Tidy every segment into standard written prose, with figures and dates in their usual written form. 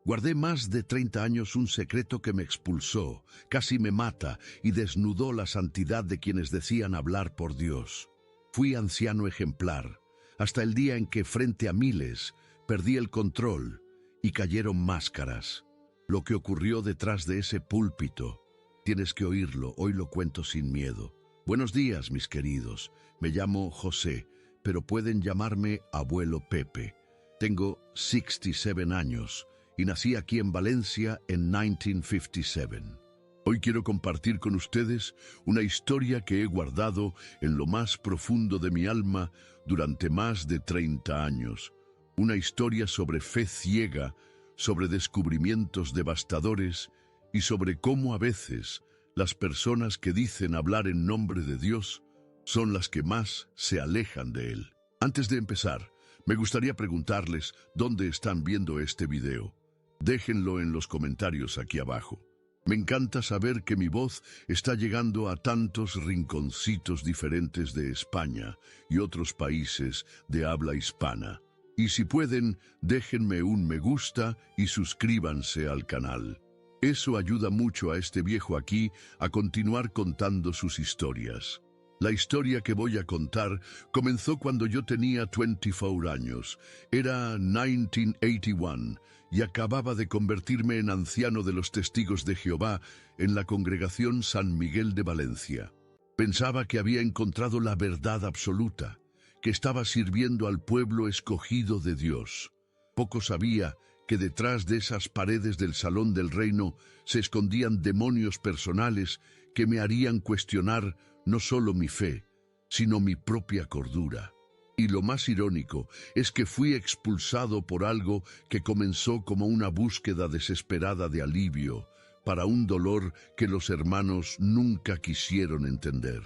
Guardé más de 30 años un secreto que me expulsó, casi me mata y desnudó la santidad de quienes decían hablar por Dios. Fui anciano ejemplar, hasta el día en que frente a miles perdí el control y cayeron máscaras. Lo que ocurrió detrás de ese púlpito, tienes que oírlo, hoy lo cuento sin miedo. Buenos días, mis queridos, me llamo José, pero pueden llamarme Abuelo Pepe. Tengo 67 años y nací aquí en Valencia en 1957. Hoy quiero compartir con ustedes una historia que he guardado en lo más profundo de mi alma durante más de 30 años. Una historia sobre fe ciega, sobre descubrimientos devastadores y sobre cómo a veces las personas que dicen hablar en nombre de Dios son las que más se alejan de Él. Antes de empezar, me gustaría preguntarles dónde están viendo este video. Déjenlo en los comentarios aquí abajo. Me encanta saber que mi voz está llegando a tantos rinconcitos diferentes de España y otros países de habla hispana. Y si pueden, déjenme un me gusta y suscríbanse al canal. Eso ayuda mucho a este viejo aquí a continuar contando sus historias. La historia que voy a contar comenzó cuando yo tenía 24 años. Era 1981 y acababa de convertirme en anciano de los Testigos de Jehová en la congregación San Miguel de Valencia. Pensaba que había encontrado la verdad absoluta, que estaba sirviendo al pueblo escogido de Dios. Poco sabía que detrás de esas paredes del Salón del Reino se escondían demonios personales que me harían cuestionar no solo mi fe, sino mi propia cordura. Y lo más irónico es que fui expulsado por algo que comenzó como una búsqueda desesperada de alivio para un dolor que los hermanos nunca quisieron entender.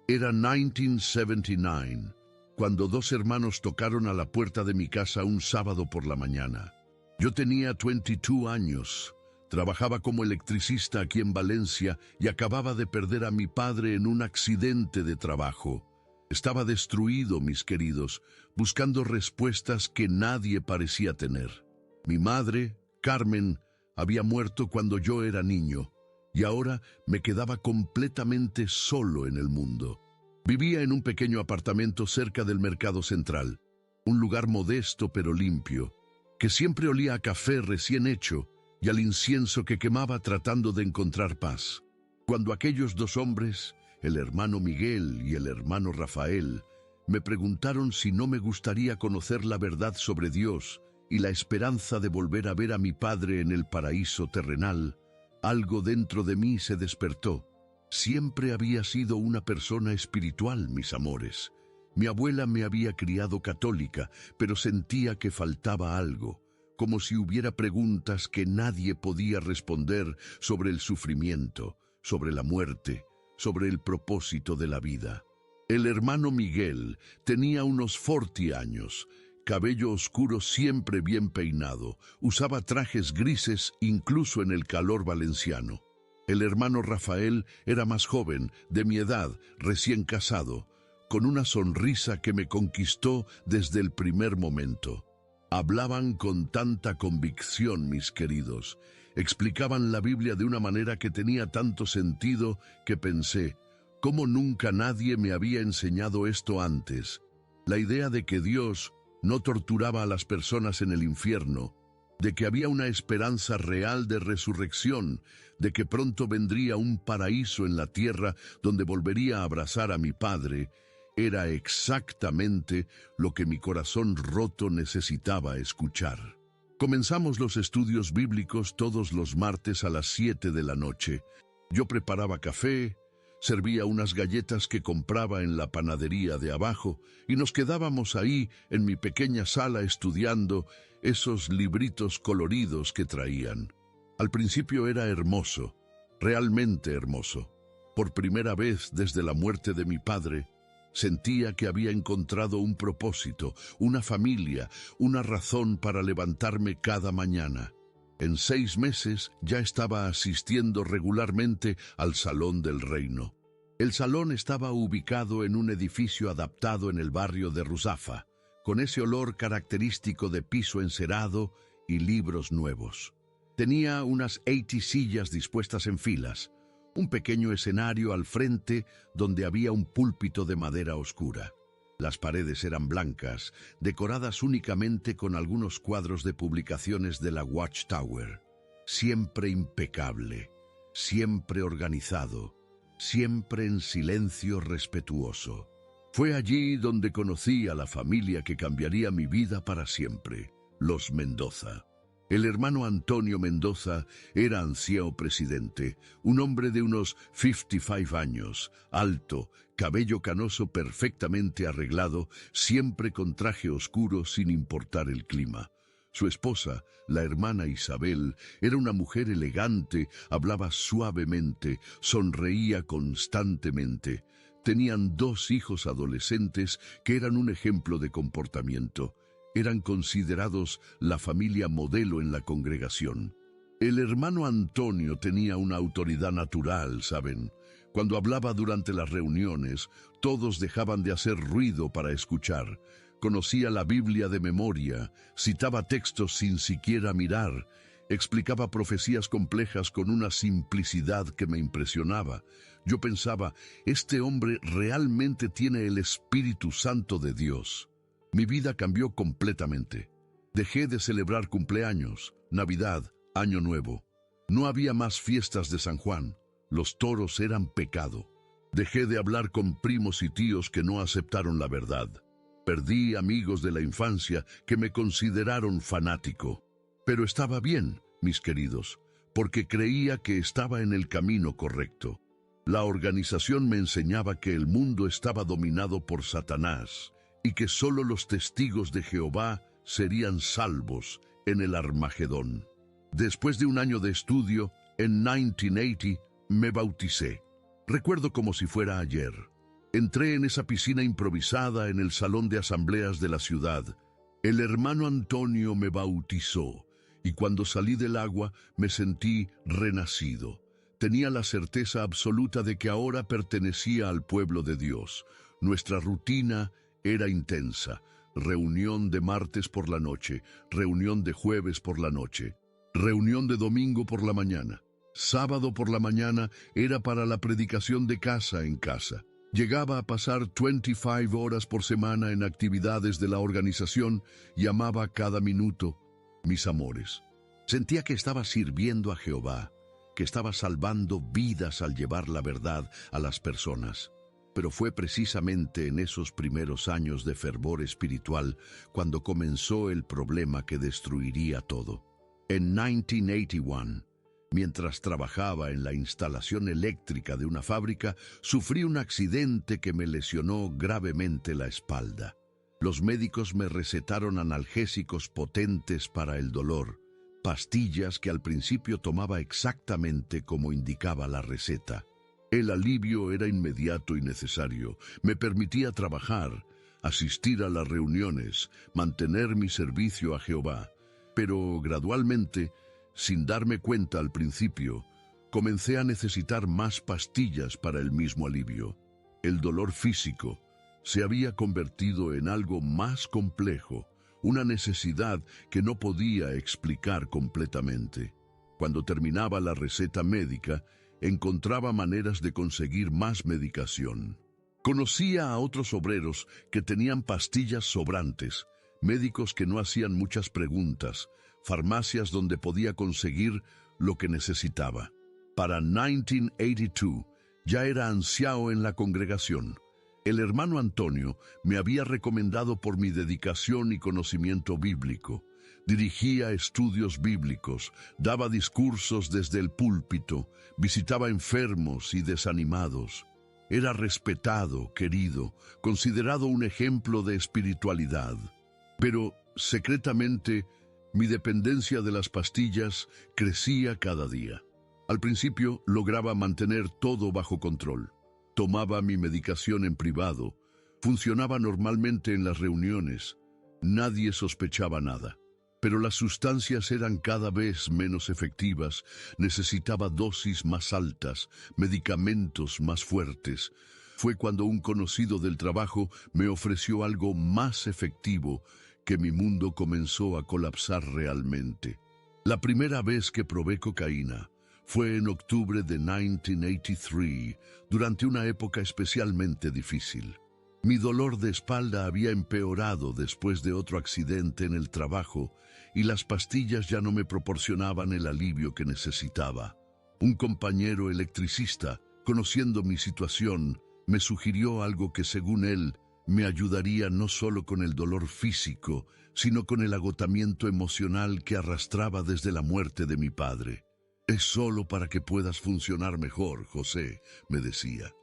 Era 1979, cuando dos hermanos tocaron a la puerta de mi casa un sábado por la mañana. Yo tenía 22 años, trabajaba como electricista aquí en Valencia y acababa de perder a mi padre en un accidente de trabajo. Estaba destruido, mis queridos, buscando respuestas que nadie parecía tener. Mi madre, Carmen, había muerto cuando yo era niño y ahora me quedaba completamente solo en el mundo. Vivía en un pequeño apartamento cerca del Mercado Central, un lugar modesto pero limpio, que siempre olía a café recién hecho y al incienso que quemaba tratando de encontrar paz. Cuando aquellos dos hombres, el hermano Miguel y el hermano Rafael, me preguntaron si no me gustaría conocer la verdad sobre Dios y la esperanza de volver a ver a mi padre en el paraíso terrenal, algo dentro de mí se despertó. Siempre había sido una persona espiritual, mis amores. Mi abuela me había criado católica, pero sentía que faltaba algo, como si hubiera preguntas que nadie podía responder sobre el sufrimiento, sobre la muerte, sobre el propósito de la vida. El hermano Miguel tenía unos 40 años, cabello oscuro siempre bien peinado, usaba trajes grises incluso en el calor valenciano. El hermano Rafael era más joven, de mi edad, recién casado, con una sonrisa que me conquistó desde el primer momento. Hablaban con tanta convicción, mis queridos. Explicaban la Biblia de una manera que tenía tanto sentido que pensé, ¿cómo nunca nadie me había enseñado esto antes? La idea de que Dios no torturaba a las personas en el infierno, de que había una esperanza real de resurrección, de que pronto vendría un paraíso en la tierra donde volvería a abrazar a mi padre, era exactamente lo que mi corazón roto necesitaba escuchar. Comenzamos los estudios bíblicos todos los martes a las 7 de la noche. Yo preparaba café, servía unas galletas que compraba en la panadería de abajo y nos quedábamos ahí en mi pequeña sala estudiando esos libritos coloridos que traían. Al principio era hermoso, realmente hermoso. Por primera vez desde la muerte de mi padre, sentía que había encontrado un propósito, una familia, una razón para levantarme cada mañana. En 6 meses ya estaba asistiendo regularmente al Salón del Reino. El salón estaba ubicado en un edificio adaptado en el barrio de Ruzafa, con ese olor característico de piso encerado y libros nuevos. Tenía unas 80 sillas dispuestas en filas, un pequeño escenario al frente donde había un púlpito de madera oscura. Las paredes eran blancas, decoradas únicamente con algunos cuadros de publicaciones de la Watchtower. Siempre impecable, siempre organizado, siempre en silencio respetuoso. Fue allí donde conocí a la familia que cambiaría mi vida para siempre, los Mendoza. El hermano Antonio Mendoza era anciano presidente, un hombre de unos 55 años, alto, cabello canoso perfectamente arreglado, siempre con traje oscuro sin importar el clima. Su esposa, la hermana Isabel, era una mujer elegante, hablaba suavemente, sonreía constantemente. Tenían 2 hijos adolescentes que eran un ejemplo de comportamiento. Eran considerados la familia modelo en la congregación. El hermano Antonio tenía una autoridad natural, ¿saben? Cuando hablaba durante las reuniones, todos dejaban de hacer ruido para escuchar. Conocía la Biblia de memoria, citaba textos sin siquiera mirar, explicaba profecías complejas con una simplicidad que me impresionaba. Yo pensaba, este hombre realmente tiene el Espíritu Santo de Dios. Mi vida cambió completamente. Dejé de celebrar cumpleaños, Navidad, Año Nuevo. No había más fiestas de San Juan. Los toros eran pecado. Dejé de hablar con primos y tíos que no aceptaron la verdad. Perdí amigos de la infancia que me consideraron fanático. Pero estaba bien, mis queridos, porque creía que estaba en el camino correcto. La organización me enseñaba que el mundo estaba dominado por Satanás y que solo los testigos de Jehová serían salvos en el Armagedón. Después de un año de estudio, en 1980, me bauticé. Recuerdo como si fuera ayer. Entré en esa piscina improvisada en el salón de asambleas de la ciudad. El hermano Antonio me bautizó, y cuando salí del agua me sentí renacido. Tenía la certeza absoluta de que ahora pertenecía al pueblo de Dios. Nuestra rutina era intensa. Reunión de martes por la noche, reunión de jueves por la noche, reunión de domingo por la mañana. Sábado por la mañana era para la predicación de casa en casa. Llegaba a pasar 25 horas por semana en actividades de la organización y amaba cada minuto, mis amores. Sentía que estaba sirviendo a Jehová, que estaba salvando vidas al llevar la verdad a las personas. Pero fue precisamente en esos primeros años de fervor espiritual cuando comenzó el problema que destruiría todo. En 1981, mientras trabajaba en la instalación eléctrica de una fábrica, sufrí un accidente que me lesionó gravemente la espalda. Los médicos me recetaron analgésicos potentes para el dolor, pastillas que al principio tomaba exactamente como indicaba la receta. El alivio era inmediato y necesario. Me permitía trabajar, asistir a las reuniones, mantener mi servicio a Jehová. Pero gradualmente, sin darme cuenta al principio, comencé a necesitar más pastillas para el mismo alivio. El dolor físico se había convertido en algo más complejo, una necesidad que no podía explicar completamente. Cuando terminaba la receta médica, encontraba maneras de conseguir más medicación. Conocía a otros obreros que tenían pastillas sobrantes, médicos que no hacían muchas preguntas, farmacias donde podía conseguir lo que necesitaba. Para 1982 ya era anciano en la congregación. El hermano Antonio me había recomendado por mi dedicación y conocimiento bíblico. Dirigía estudios bíblicos, daba discursos desde el púlpito, visitaba enfermos y desanimados. Era respetado, querido, considerado un ejemplo de espiritualidad. Pero, secretamente, mi dependencia de las pastillas crecía cada día. Al principio lograba mantener todo bajo control. Tomaba mi medicación en privado, funcionaba normalmente en las reuniones. Nadie sospechaba nada. Pero las sustancias eran cada vez menos efectivas, necesitaba dosis más altas, medicamentos más fuertes. Fue cuando un conocido del trabajo me ofreció algo más efectivo que mi mundo comenzó a colapsar realmente. La primera vez que probé cocaína fue en octubre de 1983, durante una época especialmente difícil. Mi dolor de espalda había empeorado después de otro accidente en el trabajo y las pastillas ya no me proporcionaban el alivio que necesitaba. Un compañero electricista, conociendo mi situación, me sugirió algo que, según él, me ayudaría no solo con el dolor físico, sino con el agotamiento emocional que arrastraba desde la muerte de mi padre. «Es solo para que puedas funcionar mejor, José», me decía.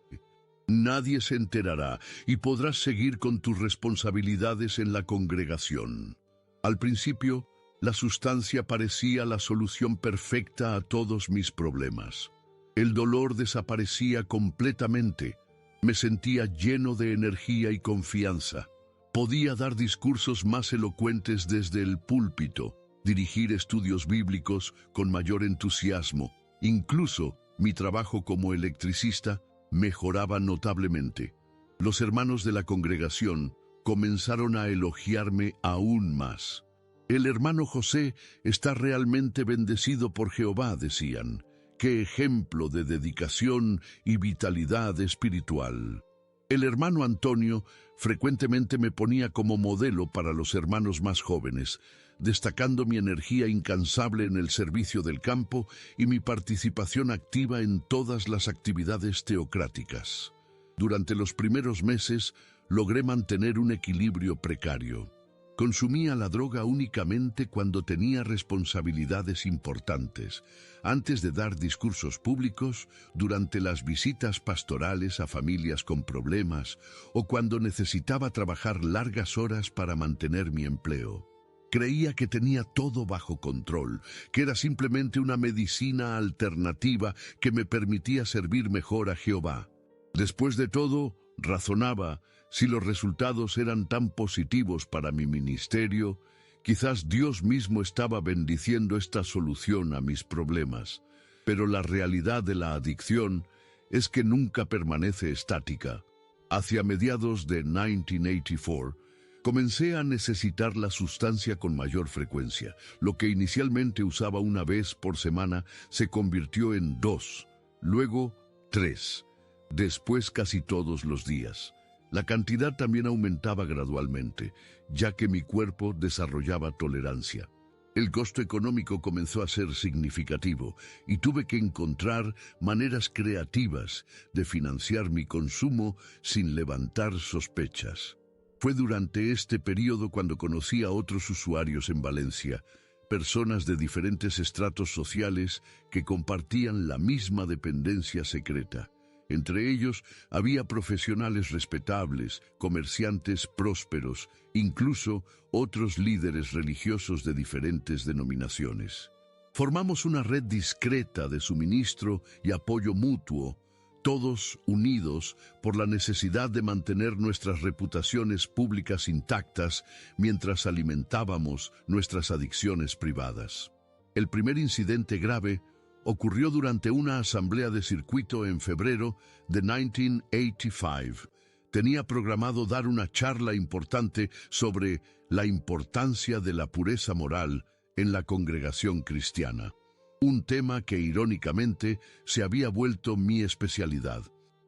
«Nadie se enterará y podrás seguir con tus responsabilidades en la congregación». Al principio, la sustancia parecía la solución perfecta a todos mis problemas. El dolor desaparecía completamente. Me sentía lleno de energía y confianza. Podía dar discursos más elocuentes desde el púlpito, dirigir estudios bíblicos con mayor entusiasmo. Incluso mi trabajo como electricista mejoraba notablemente. Los hermanos de la congregación comenzaron a elogiarme aún más. «El hermano José está realmente bendecido por Jehová», decían. «Qué ejemplo de dedicación y vitalidad espiritual». El hermano Antonio frecuentemente me ponía como modelo para los hermanos más jóvenes, destacando mi energía incansable en el servicio del campo y mi participación activa en todas las actividades teocráticas. Durante los primeros meses logré mantener un equilibrio precario. Consumía la droga únicamente cuando tenía responsabilidades importantes, antes de dar discursos públicos, durante las visitas pastorales a familias con problemas o cuando necesitaba trabajar largas horas para mantener mi empleo. Creía que tenía todo bajo control, que era simplemente una medicina alternativa que me permitía servir mejor a Jehová. Después de todo, razonaba, si los resultados eran tan positivos para mi ministerio, quizás Dios mismo estaba bendiciendo esta solución a mis problemas. Pero la realidad de la adicción es que nunca permanece estática. Hacia mediados de 1984, comencé a necesitar la sustancia con mayor frecuencia. Lo que inicialmente usaba una vez por semana se convirtió en 2, luego 3, después casi todos los días. La cantidad también aumentaba gradualmente, ya que mi cuerpo desarrollaba tolerancia. El costo económico comenzó a ser significativo y tuve que encontrar maneras creativas de financiar mi consumo sin levantar sospechas. Fue durante este periodo cuando conocí a otros usuarios en Valencia, personas de diferentes estratos sociales que compartían la misma dependencia secreta. Entre ellos había profesionales respetables, comerciantes prósperos, incluso otros líderes religiosos de diferentes denominaciones. Formamos una red discreta de suministro y apoyo mutuo, todos unidos por la necesidad de mantener nuestras reputaciones públicas intactas mientras alimentábamos nuestras adicciones privadas. El primer incidente grave ocurrió durante una asamblea de circuito en febrero de 1985. Tenía programado dar una charla importante sobre la importancia de la pureza moral en la congregación cristiana, un tema que irónicamente se había vuelto mi especialidad.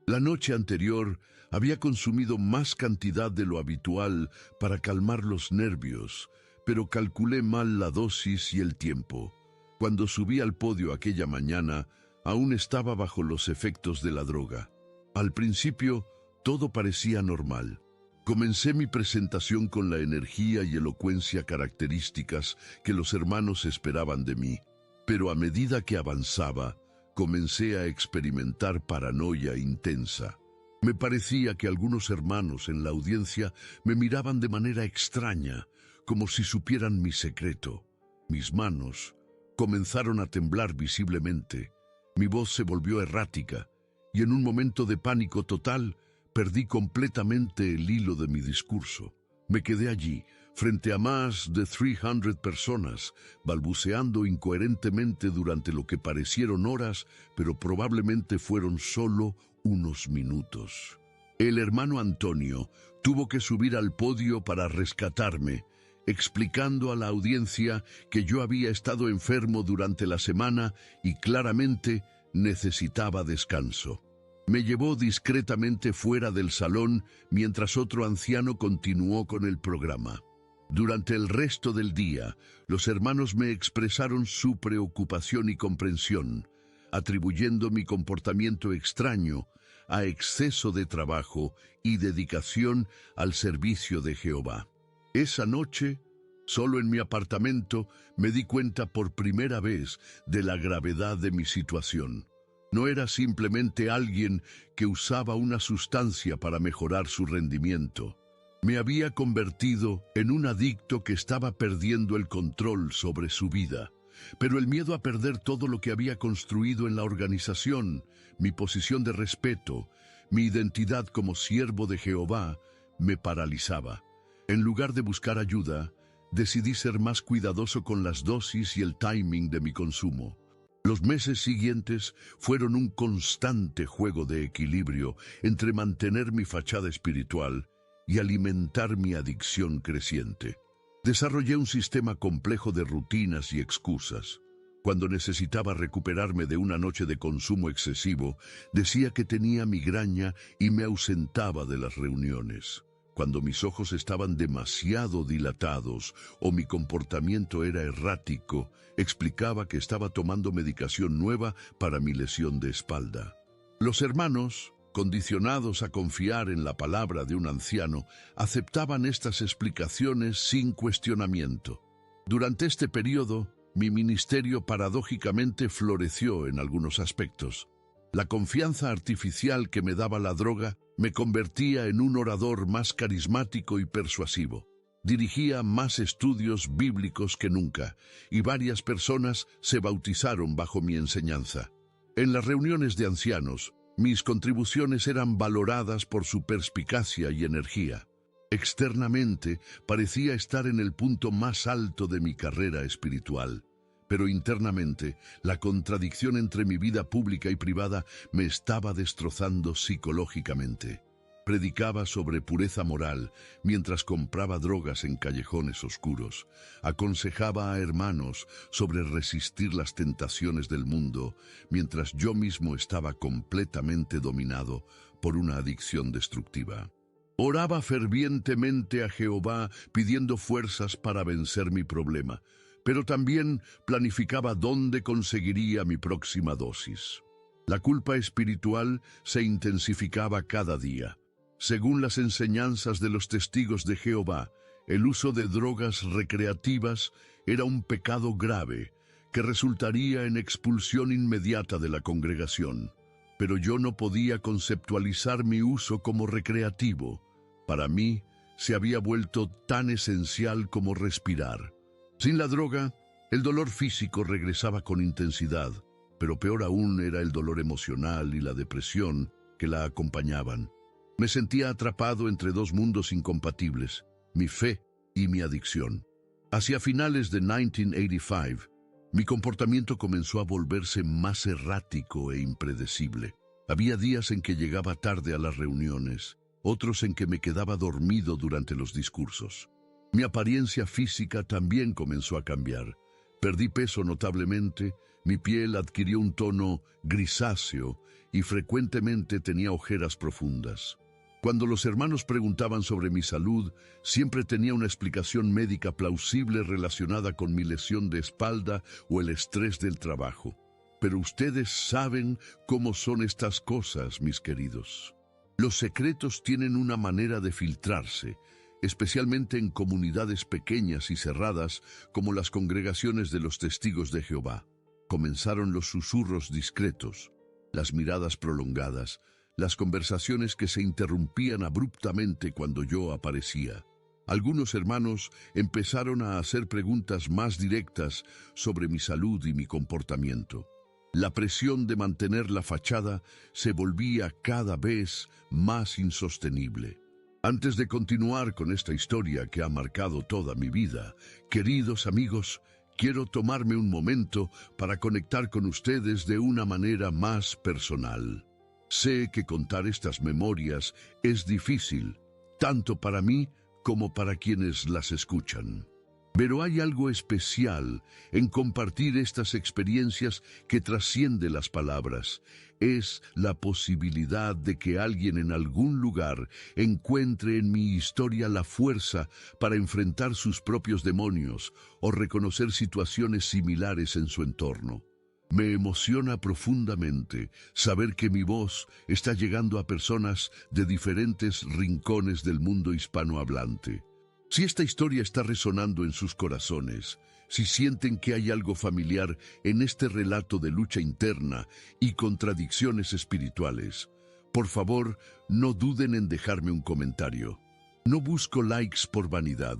La noche anterior había consumido más cantidad de lo habitual para calmar los nervios, pero calculé mal la dosis y el tiempo. Cuando subí al podio aquella mañana, aún estaba bajo los efectos de la droga. Al principio, todo parecía normal. Comencé mi presentación con la energía y elocuencia características que los hermanos esperaban de mí. Pero a medida que avanzaba, comencé a experimentar paranoia intensa. Me parecía que algunos hermanos en la audiencia me miraban de manera extraña, como si supieran mi secreto. Mis manos comenzaron a temblar visiblemente. Mi voz se volvió errática y en un momento de pánico total perdí completamente el hilo de mi discurso. Me quedé allí, frente a más de 300 personas, balbuceando incoherentemente durante lo que parecieron horas, pero probablemente fueron solo unos minutos. El hermano Antonio tuvo que subir al podio para rescatarme. explicando a la audiencia que yo había estado enfermo durante la semana y claramente necesitaba descanso. Me llevó discretamente fuera del salón mientras otro anciano continuó con el programa. Durante el resto del día, los hermanos me expresaron su preocupación y comprensión, atribuyendo mi comportamiento extraño a exceso de trabajo y dedicación al servicio de Jehová. Esa noche, solo en mi apartamento, me di cuenta por primera vez de la gravedad de mi situación. No era simplemente alguien que usaba una sustancia para mejorar su rendimiento. Me había convertido en un adicto que estaba perdiendo el control sobre su vida. Pero el miedo a perder todo lo que había construido en la organización, mi posición de respeto, mi identidad como siervo de Jehová, me paralizaba. En lugar de buscar ayuda, decidí ser más cuidadoso con las dosis y el timing de mi consumo. Los meses siguientes fueron un constante juego de equilibrio entre mantener mi fachada espiritual y alimentar mi adicción creciente. Desarrollé un sistema complejo de rutinas y excusas. Cuando necesitaba recuperarme de una noche de consumo excesivo, decía que tenía migraña y me ausentaba de las reuniones. Cuando mis ojos estaban demasiado dilatados o mi comportamiento era errático, explicaba que estaba tomando medicación nueva para mi lesión de espalda. Los hermanos, condicionados a confiar en la palabra de un anciano, aceptaban estas explicaciones sin cuestionamiento. Durante este periodo, mi ministerio paradójicamente floreció en algunos aspectos. La confianza artificial que me daba la droga me convertía en un orador más carismático y persuasivo. Dirigía más estudios bíblicos que nunca, y varias personas se bautizaron bajo mi enseñanza. En las reuniones de ancianos, mis contribuciones eran valoradas por su perspicacia y energía. Externamente, parecía estar en el punto más alto de mi carrera espiritual. Pero internamente, la contradicción entre mi vida pública y privada me estaba destrozando psicológicamente. Predicaba sobre pureza moral mientras compraba drogas en callejones oscuros. Aconsejaba a hermanos sobre resistir las tentaciones del mundo mientras yo mismo estaba completamente dominado por una adicción destructiva. Oraba fervientemente a Jehová pidiendo fuerzas para vencer mi problema, pero también planificaba dónde conseguiría mi próxima dosis. La culpa espiritual se intensificaba cada día. Según las enseñanzas de los testigos de Jehová, el uso de drogas recreativas era un pecado grave que resultaría en expulsión inmediata de la congregación. Pero yo no podía conceptualizar mi uso como recreativo. Para mí, se había vuelto tan esencial como respirar. Sin la droga, el dolor físico regresaba con intensidad, pero peor aún era el dolor emocional y la depresión que la acompañaban. Me sentía atrapado entre dos mundos incompatibles, mi fe y mi adicción. Hacia finales de 1985, mi comportamiento comenzó a volverse más errático e impredecible. Había días en que llegaba tarde a las reuniones, otros en que me quedaba dormido durante los discursos. Mi apariencia física también comenzó a cambiar. Perdí peso notablemente, mi piel adquirió un tono grisáceo y frecuentemente tenía ojeras profundas. Cuando los hermanos preguntaban sobre mi salud, siempre tenía una explicación médica plausible relacionada con mi lesión de espalda o el estrés del trabajo. Pero ustedes saben cómo son estas cosas, mis queridos. Los secretos tienen una manera de filtrarse, especialmente en comunidades pequeñas y cerradas como las congregaciones de los testigos de Jehová. Comenzaron los susurros discretos, las miradas prolongadas, las conversaciones que se interrumpían abruptamente cuando yo aparecía. Algunos hermanos empezaron a hacer preguntas más directas sobre mi salud y mi comportamiento. La presión de mantener la fachada se volvía cada vez más insostenible. Antes de continuar con esta historia que ha marcado toda mi vida, queridos amigos, quiero tomarme un momento para conectar con ustedes de una manera más personal. Sé que contar estas memorias es difícil, tanto para mí como para quienes las escuchan. Pero hay algo especial en compartir estas experiencias que trasciende las palabras. Es la posibilidad de que alguien en algún lugar encuentre en mi historia la fuerza para enfrentar sus propios demonios o reconocer situaciones similares en su entorno. Me emociona profundamente saber que mi voz está llegando a personas de diferentes rincones del mundo hispanohablante. Si esta historia está resonando en sus corazones, si sienten que hay algo familiar en este relato de lucha interna y contradicciones espirituales, por favor, no duden en dejarme un comentario. No busco likes por vanidad,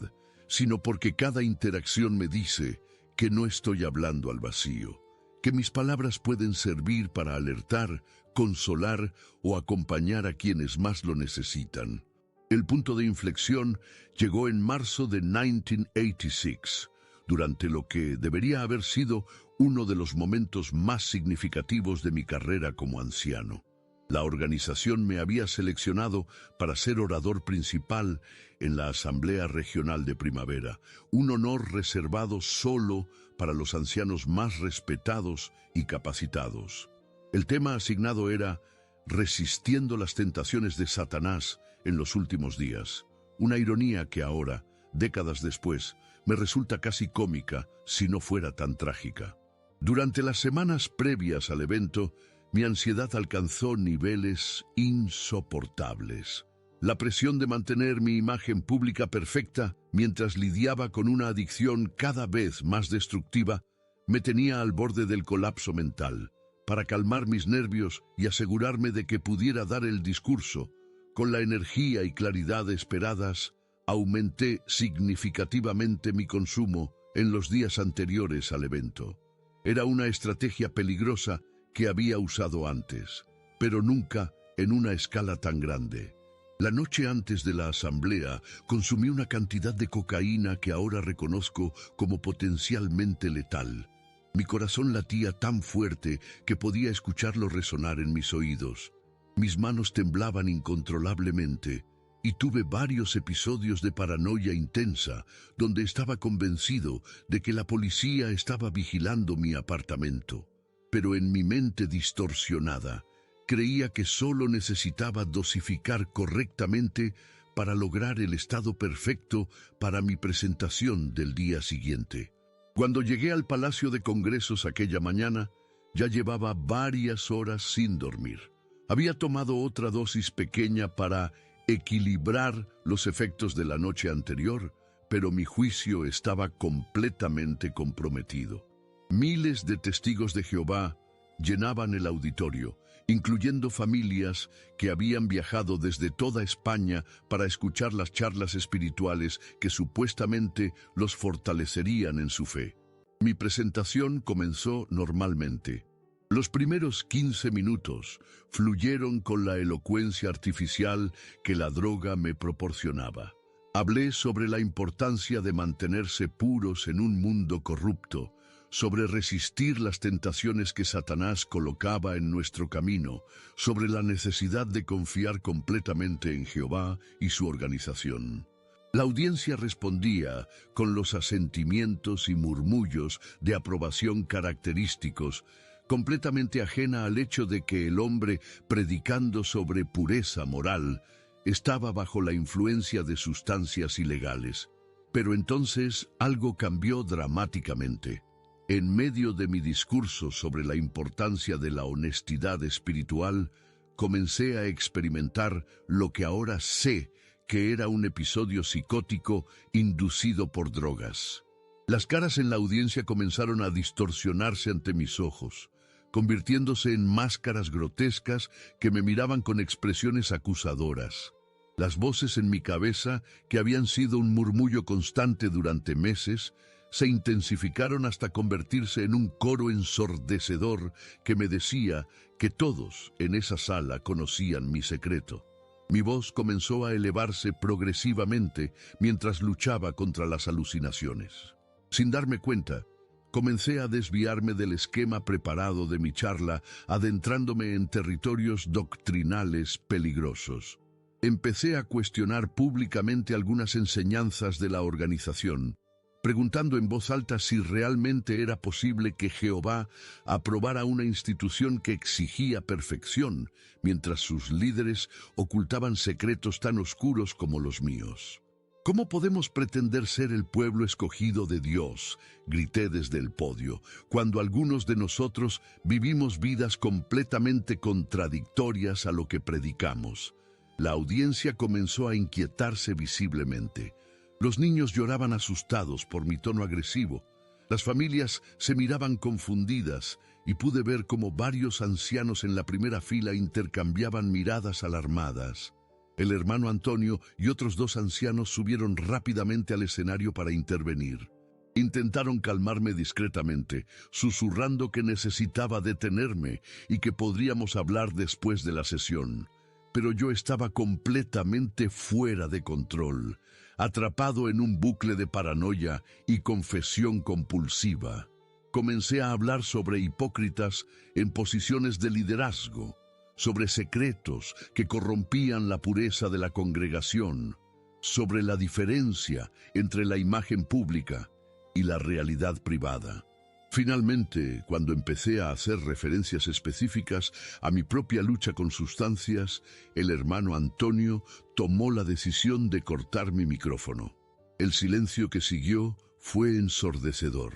sino porque cada interacción me dice que no estoy hablando al vacío, que mis palabras pueden servir para alertar, consolar o acompañar a quienes más lo necesitan. El punto de inflexión llegó en marzo de 1986, durante lo que debería haber sido uno de los momentos más significativos de mi carrera como anciano. La organización me había seleccionado para ser orador principal en la Asamblea Regional de Primavera, un honor reservado solo para los ancianos más respetados y capacitados. El tema asignado era Resistiendo las tentaciones de Satanás en los últimos días. Una ironía que ahora, décadas después, me resulta casi cómica si no fuera tan trágica. Durante las semanas previas al evento, mi ansiedad alcanzó niveles insoportables. La presión de mantener mi imagen pública perfecta mientras lidiaba con una adicción cada vez más destructiva me tenía al borde del colapso mental. Para calmar mis nervios y asegurarme de que pudiera dar el discurso con la energía y claridad esperadas, aumenté significativamente mi consumo en los días anteriores al evento. Era una estrategia peligrosa que había usado antes, pero nunca en una escala tan grande. La noche antes de la asamblea consumí una cantidad de cocaína que ahora reconozco como potencialmente letal. Mi corazón latía tan fuerte que podía escucharlo resonar en mis oídos. Mis manos temblaban incontrolablemente y tuve varios episodios de paranoia intensa donde estaba convencido de que la policía estaba vigilando mi apartamento. Pero en mi mente distorsionada, creía que solo necesitaba dosificar correctamente para lograr el estado perfecto para mi presentación del día siguiente. Cuando llegué al Palacio de Congresos aquella mañana, ya llevaba varias horas sin dormir. Había tomado otra dosis pequeña para equilibrar los efectos de la noche anterior, pero mi juicio estaba completamente comprometido. Miles de testigos de Jehová llenaban el auditorio, incluyendo familias que habían viajado desde toda España para escuchar las charlas espirituales que supuestamente los fortalecerían en su fe. Mi presentación comenzó normalmente. Los primeros 15 minutos fluyeron con la elocuencia artificial que la droga me proporcionaba. Hablé sobre la importancia de mantenerse puros en un mundo corrupto, sobre resistir las tentaciones que Satanás colocaba en nuestro camino, sobre la necesidad de confiar completamente en Jehová y su organización. La audiencia respondía con los asentimientos y murmullos de aprobación característicos, completamente ajena al hecho de que el hombre, predicando sobre pureza moral, estaba bajo la influencia de sustancias ilegales. Pero entonces algo cambió dramáticamente. En medio de mi discurso sobre la importancia de la honestidad espiritual, comencé a experimentar lo que ahora sé que era un episodio psicótico inducido por drogas. Las caras en la audiencia comenzaron a distorsionarse ante mis ojos, convirtiéndose en máscaras grotescas que me miraban con expresiones acusadoras. Las voces en mi cabeza, que habían sido un murmullo constante durante meses, se intensificaron hasta convertirse en un coro ensordecedor que me decía que todos en esa sala conocían mi secreto. Mi voz comenzó a elevarse progresivamente mientras luchaba contra las alucinaciones. Sin darme cuenta, comencé a desviarme del esquema preparado de mi charla, adentrándome en territorios doctrinales peligrosos. Empecé a cuestionar públicamente algunas enseñanzas de la organización, preguntando en voz alta si realmente era posible que Jehová aprobara una institución que exigía perfección, mientras sus líderes ocultaban secretos tan oscuros como los míos. ¿Cómo podemos pretender ser el pueblo escogido de Dios?, grité desde el podio, cuando algunos de nosotros vivimos vidas completamente contradictorias a lo que predicamos. La audiencia comenzó a inquietarse visiblemente. Los niños lloraban asustados por mi tono agresivo. Las familias se miraban confundidas y pude ver cómo varios ancianos en la primera fila intercambiaban miradas alarmadas. El hermano Antonio y otros 2 ancianos subieron rápidamente al escenario para intervenir. Intentaron calmarme discretamente, susurrando que necesitaba detenerme y que podríamos hablar después de la sesión. Pero yo estaba completamente fuera de control, atrapado en un bucle de paranoia y confesión compulsiva. Comencé a hablar sobre hipócritas en posiciones de liderazgo, sobre secretos que corrompían la pureza de la congregación, sobre la diferencia entre la imagen pública y la realidad privada. Finalmente, cuando empecé a hacer referencias específicas a mi propia lucha con sustancias, el hermano Antonio tomó la decisión de cortar mi micrófono. El silencio que siguió fue ensordecedor.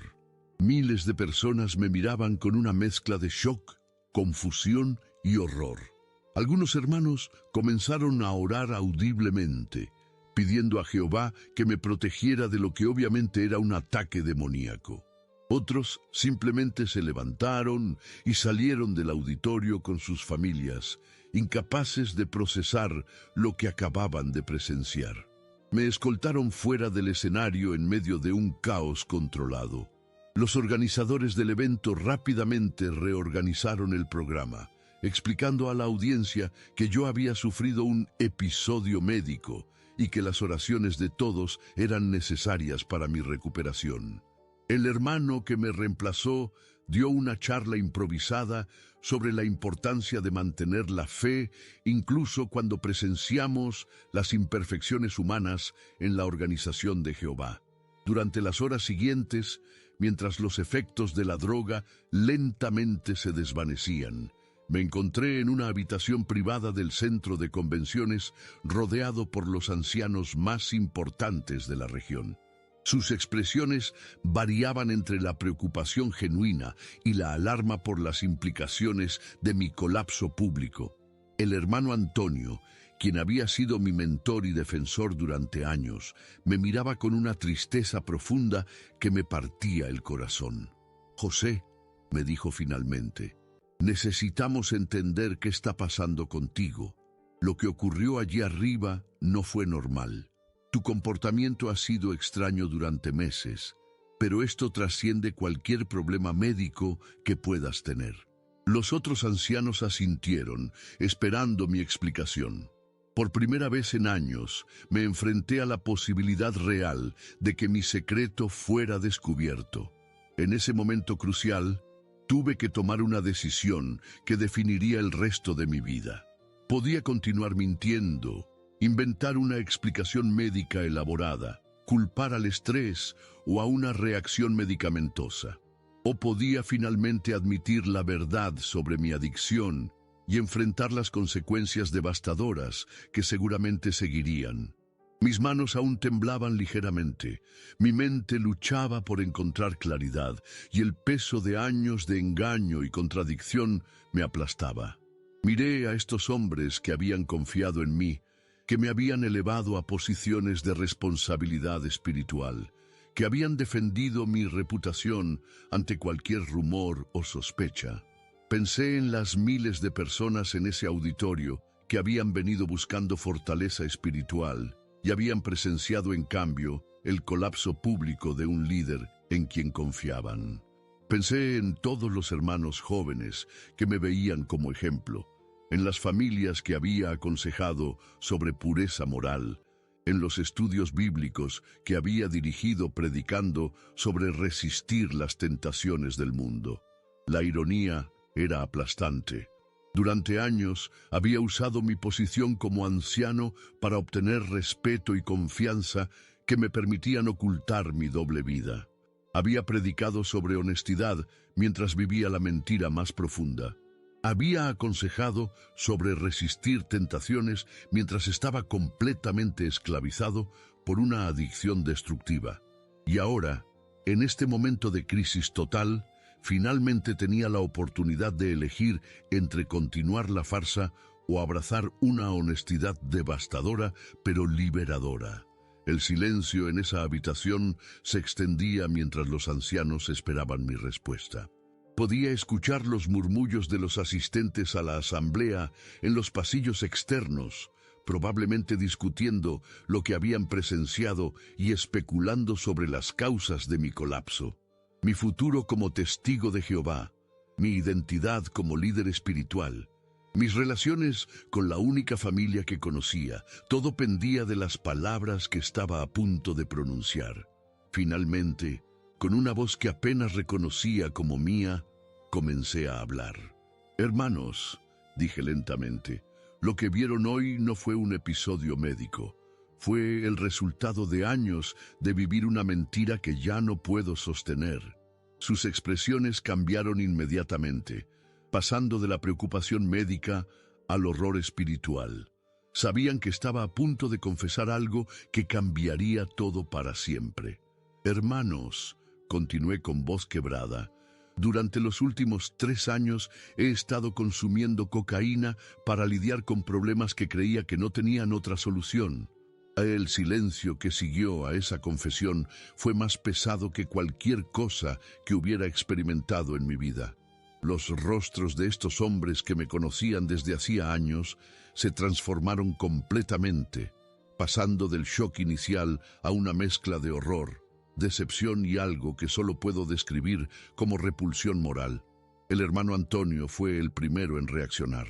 Miles de personas me miraban con una mezcla de shock, confusión y horror. Algunos hermanos comenzaron a orar audiblemente, pidiendo a Jehová que me protegiera de lo que obviamente era un ataque demoníaco. Otros simplemente se levantaron y salieron del auditorio con sus familias, incapaces de procesar lo que acababan de presenciar. Me escoltaron fuera del escenario en medio de un caos controlado. Los organizadores del evento rápidamente reorganizaron el programa, explicando a la audiencia que yo había sufrido un episodio médico y que las oraciones de todos eran necesarias para mi recuperación. El hermano que me reemplazó dio una charla improvisada sobre la importancia de mantener la fe, incluso cuando presenciamos las imperfecciones humanas en la organización de Jehová. Durante las horas siguientes, mientras los efectos de la droga lentamente se desvanecían, me encontré en una habitación privada del centro de convenciones, rodeado por los ancianos más importantes de la región. Sus expresiones variaban entre la preocupación genuina y la alarma por las implicaciones de mi colapso público. El hermano Antonio, quien había sido mi mentor y defensor durante años, me miraba con una tristeza profunda que me partía el corazón. «José», me dijo finalmente, «necesitamos entender qué está pasando contigo. Lo que ocurrió allí arriba no fue normal. Tu comportamiento ha sido extraño durante meses, pero esto trasciende cualquier problema médico que puedas tener». Los otros ancianos asintieron, esperando mi explicación. Por primera vez en años, me enfrenté a la posibilidad real de que mi secreto fuera descubierto. En ese momento crucial, tuve que tomar una decisión que definiría el resto de mi vida. Podía continuar mintiendo, inventar una explicación médica elaborada, culpar al estrés o a una reacción medicamentosa. O podía finalmente admitir la verdad sobre mi adicción y enfrentar las consecuencias devastadoras que seguramente seguirían. Mis manos aún temblaban ligeramente, mi mente luchaba por encontrar claridad y el peso de años de engaño y contradicción me aplastaba. Miré a estos hombres que habían confiado en mí, que me habían elevado a posiciones de responsabilidad espiritual, que habían defendido mi reputación ante cualquier rumor o sospecha. Pensé en las miles de personas en ese auditorio que habían venido buscando fortaleza espiritual y habían presenciado en cambio el colapso público de un líder en quien confiaban. Pensé en todos los hermanos jóvenes que me veían como ejemplo, en las familias que había aconsejado sobre pureza moral, en los estudios bíblicos que había dirigido predicando sobre resistir las tentaciones del mundo. La ironía era aplastante. Durante años había usado mi posición como anciano para obtener respeto y confianza que me permitían ocultar mi doble vida. Había predicado sobre honestidad mientras vivía la mentira más profunda. Había aconsejado sobre resistir tentaciones mientras estaba completamente esclavizado por una adicción destructiva. Y ahora, en este momento de crisis total, finalmente tenía la oportunidad de elegir entre continuar la farsa o abrazar una honestidad devastadora pero liberadora. El silencio en esa habitación se extendía mientras los ancianos esperaban mi respuesta. Podía escuchar los murmullos de los asistentes a la asamblea en los pasillos externos, probablemente discutiendo lo que habían presenciado y especulando sobre las causas de mi colapso. Mi futuro como testigo de Jehová, mi identidad como líder espiritual, mis relaciones con la única familia que conocía, todo pendía de las palabras que estaba a punto de pronunciar. Finalmente, con una voz que apenas reconocía como mía, comencé a hablar. «Hermanos», dije lentamente, «lo que vieron hoy no fue un episodio médico. Fue el resultado de años de vivir una mentira que ya no puedo sostener». Sus expresiones cambiaron inmediatamente, pasando de la preocupación médica al horror espiritual. Sabían que estaba a punto de confesar algo que cambiaría todo para siempre. «Hermanos», continué con voz quebrada, «durante los últimos 3 años he estado consumiendo cocaína para lidiar con problemas que creía que no tenían otra solución». El silencio que siguió a esa confesión fue más pesado que cualquier cosa que hubiera experimentado en mi vida. Los rostros de estos hombres que me conocían desde hacía años se transformaron completamente, pasando del shock inicial a una mezcla de horror, decepción y algo que solo puedo describir como repulsión moral. El hermano Antonio fue el primero en reaccionar.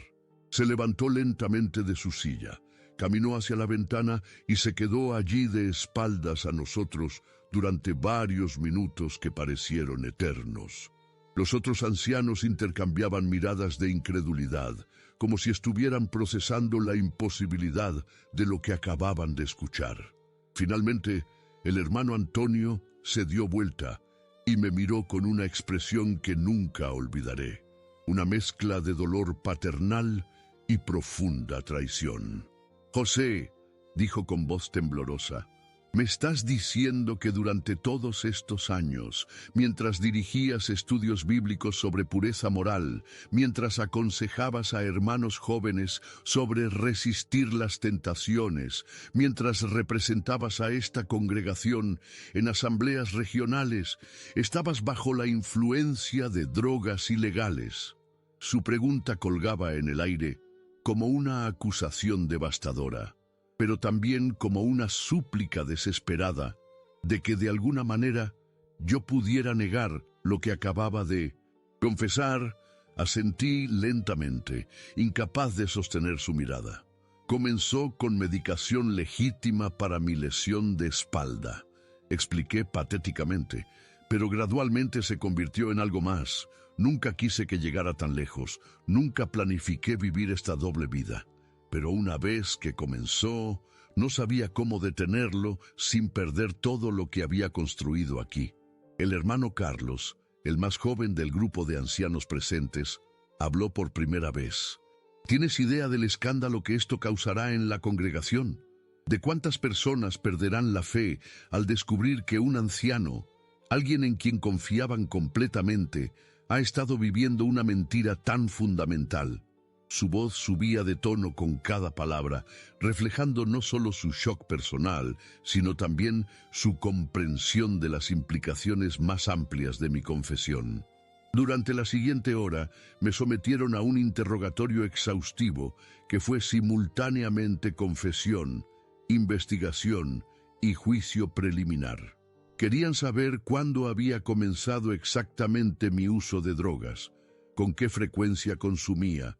Se levantó lentamente de su silla, caminó hacia la ventana y se quedó allí de espaldas a nosotros durante varios minutos que parecieron eternos. Los otros ancianos intercambiaban miradas de incredulidad, como si estuvieran procesando la imposibilidad de lo que acababan de escuchar. Finalmente, el hermano Antonio se dio vuelta y me miró con una expresión que nunca olvidaré, una mezcla de dolor paternal y profunda traición. «José», dijo con voz temblorosa, «¿me estás diciendo que durante todos estos años, mientras dirigías estudios bíblicos sobre pureza moral, mientras aconsejabas a hermanos jóvenes sobre resistir las tentaciones, mientras representabas a esta congregación en asambleas regionales, estabas bajo la influencia de drogas ilegales?» Su pregunta colgaba en el aire como una acusación devastadora, pero también como una súplica desesperada de que de alguna manera yo pudiera negar lo que acababa de confesar. Asentí lentamente, incapaz de sostener su mirada. «Comenzó con medicación legítima para mi lesión de espalda», expliqué patéticamente, «pero gradualmente se convirtió en algo más. Nunca quise que llegara tan lejos, nunca planifiqué vivir esta doble vida. Pero una vez que comenzó, no sabía cómo detenerlo sin perder todo lo que había construido aquí». El hermano Carlos, el más joven del grupo de ancianos presentes, habló por primera vez. «¿Tienes idea del escándalo que esto causará en la congregación? ¿De cuántas personas perderán la fe al descubrir que un anciano, alguien en quien confiaban completamente, ha estado viviendo una mentira tan fundamental?» Su voz subía de tono con cada palabra, reflejando no solo su shock personal, sino también su comprensión de las implicaciones más amplias de mi confesión. Durante la siguiente hora, me sometieron a un interrogatorio exhaustivo que fue simultáneamente confesión, investigación y juicio preliminar. Querían saber cuándo había comenzado exactamente mi uso de drogas, con qué frecuencia consumía,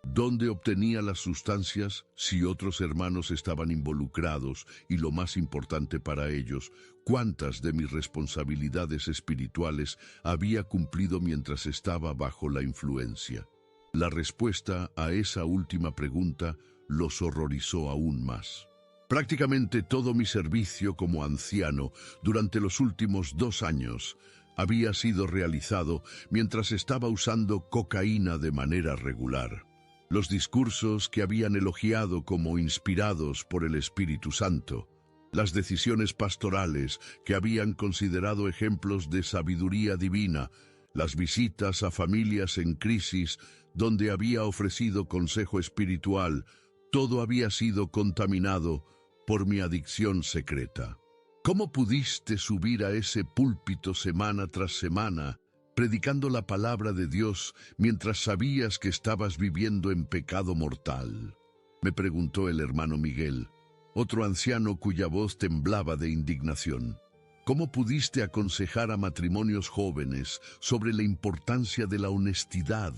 dónde obtenía las sustancias, si otros hermanos estaban involucrados y, lo más importante para ellos, cuántas de mis responsabilidades espirituales había cumplido mientras estaba bajo la influencia. La respuesta a esa última pregunta los horrorizó aún más. Prácticamente todo mi servicio como anciano durante los últimos 2 años había sido realizado mientras estaba usando cocaína de manera regular. Los discursos que habían elogiado como inspirados por el Espíritu Santo, las decisiones pastorales que habían considerado ejemplos de sabiduría divina, las visitas a familias en crisis donde había ofrecido consejo espiritual, todo había sido contaminado por mi adicción secreta. ¿Cómo pudiste subir a ese púlpito semana tras semana, predicando la palabra de Dios mientras sabías que estabas viviendo en pecado mortal? Me preguntó el hermano Miguel, otro anciano cuya voz temblaba de indignación. ¿Cómo pudiste aconsejar a matrimonios jóvenes sobre la importancia de la honestidad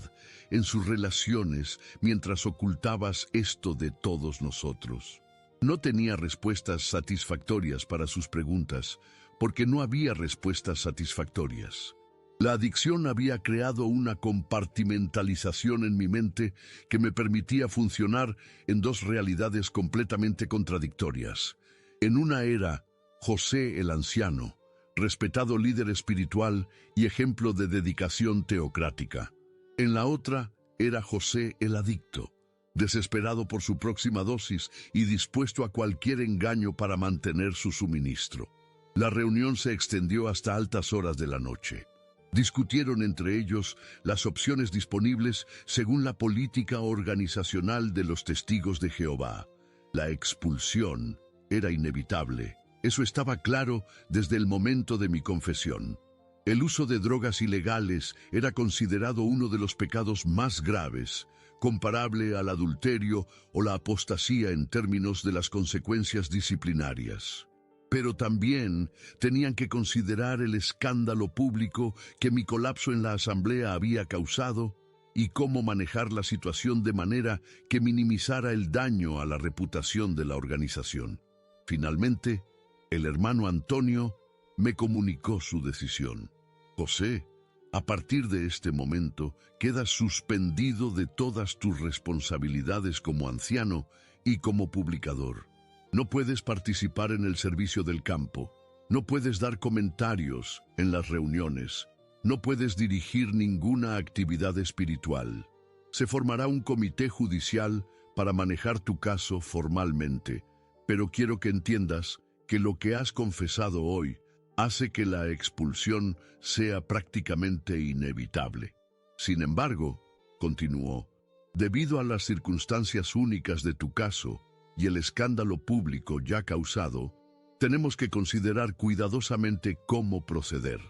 en sus relaciones mientras ocultabas esto de todos nosotros? No tenía respuestas satisfactorias para sus preguntas, porque no había respuestas satisfactorias. La adicción había creado una compartimentalización en mi mente que me permitía funcionar en dos realidades completamente contradictorias. En una era, José el anciano, respetado líder espiritual y ejemplo de dedicación teocrática. En la otra era José el adicto, desesperado por su próxima dosis y dispuesto a cualquier engaño para mantener su suministro. La reunión se extendió hasta altas horas de la noche. Discutieron entre ellos las opciones disponibles según la política organizacional de los testigos de Jehová. La expulsión era inevitable. Eso estaba claro desde el momento de mi confesión. El uso de drogas ilegales era considerado uno de los pecados más graves, comparable al adulterio o la apostasía en términos de las consecuencias disciplinarias. Pero también tenían que considerar el escándalo público que mi colapso en la asamblea había causado y cómo manejar la situación de manera que minimizara el daño a la reputación de la organización. Finalmente, el hermano Antonio me comunicó su decisión. José, a partir de este momento, quedas suspendido de todas tus responsabilidades como anciano y como publicador. No puedes participar en el servicio del campo, no puedes dar comentarios en las reuniones, no puedes dirigir ninguna actividad espiritual. Se formará un comité judicial para manejar tu caso formalmente, pero quiero que entiendas que lo que has confesado hoy hace que la expulsión sea prácticamente inevitable. Sin embargo, continuó, debido a las circunstancias únicas de tu caso y el escándalo público ya causado, tenemos que considerar cuidadosamente cómo proceder.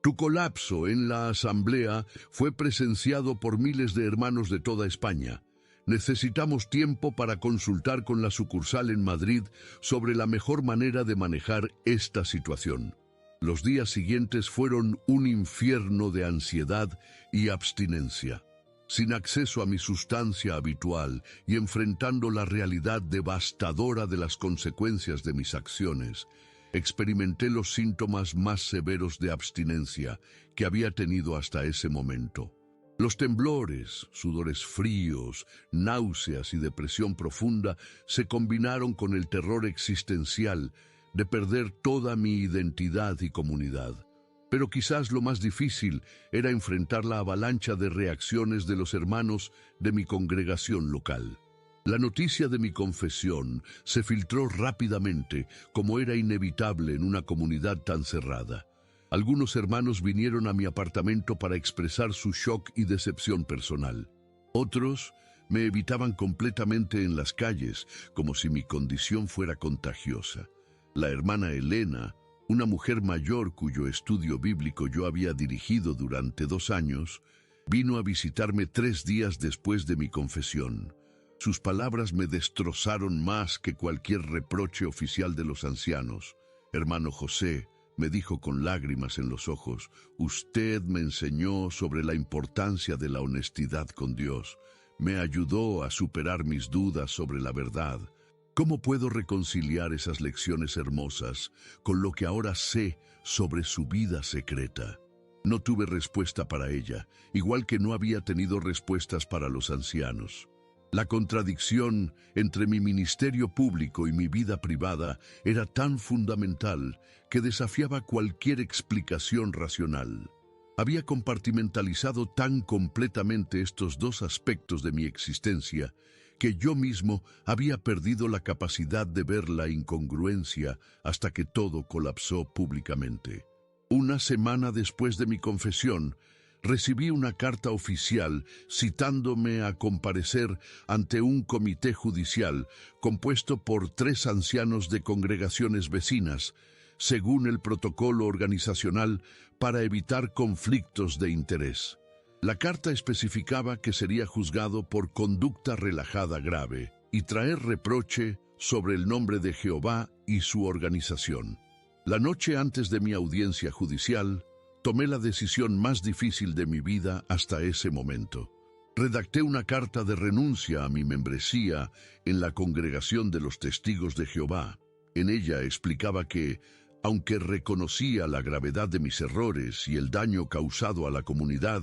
Tu colapso en la asamblea fue presenciado por miles de hermanos de toda España. Necesitamos tiempo para consultar con la sucursal en Madrid sobre la mejor manera de manejar esta situación. Los días siguientes fueron un infierno de ansiedad y abstinencia. Sin acceso a mi sustancia habitual y enfrentando la realidad devastadora de las consecuencias de mis acciones, experimenté los síntomas más severos de abstinencia que había tenido hasta ese momento. Los temblores, sudores fríos, náuseas y depresión profunda se combinaron con el terror existencial de perder toda mi identidad y comunidad. Pero quizás lo más difícil era enfrentar la avalancha de reacciones de los hermanos de mi congregación local. La noticia de mi confesión se filtró rápidamente, como era inevitable en una comunidad tan cerrada. Algunos hermanos vinieron a mi apartamento para expresar su shock y decepción personal. Otros me evitaban completamente en las calles, como si mi condición fuera contagiosa. La hermana Elena, una mujer mayor cuyo estudio bíblico yo había dirigido durante 2 años, vino a visitarme 3 días después de mi confesión. Sus palabras me destrozaron más que cualquier reproche oficial de los ancianos. Hermano José, me dijo con lágrimas en los ojos, usted me enseñó sobre la importancia de la honestidad con Dios. Me ayudó a superar mis dudas sobre la verdad. ¿Cómo puedo reconciliar esas lecciones hermosas con lo que ahora sé sobre su vida secreta? No tuve respuesta para ella, igual que no había tenido respuestas para los ancianos. La contradicción entre mi ministerio público y mi vida privada era tan fundamental que desafiaba cualquier explicación racional. Había compartimentalizado tan completamente estos dos aspectos de mi existencia que yo mismo había perdido la capacidad de ver la incongruencia hasta que todo colapsó públicamente. Una semana después de mi confesión, recibí una carta oficial citándome a comparecer ante un comité judicial compuesto por 3 ancianos de congregaciones vecinas, según el protocolo organizacional para evitar conflictos de interés. La carta especificaba que sería juzgado por conducta relajada grave y traer reproche sobre el nombre de Jehová y su organización. La noche antes de mi audiencia judicial, tomé la decisión más difícil de mi vida hasta ese momento. Redacté una carta de renuncia a mi membresía en la Congregación de los Testigos de Jehová. En ella explicaba que, aunque reconocía la gravedad de mis errores y el daño causado a la comunidad,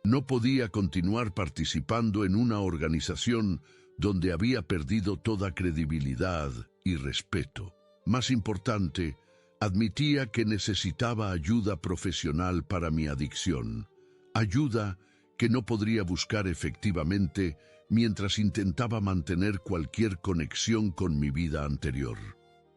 no podía continuar participando en una organización donde había perdido toda credibilidad y respeto. Más importante, admitía que necesitaba ayuda profesional para mi adicción, ayuda que no podría buscar efectivamente mientras intentaba mantener cualquier conexión con mi vida anterior.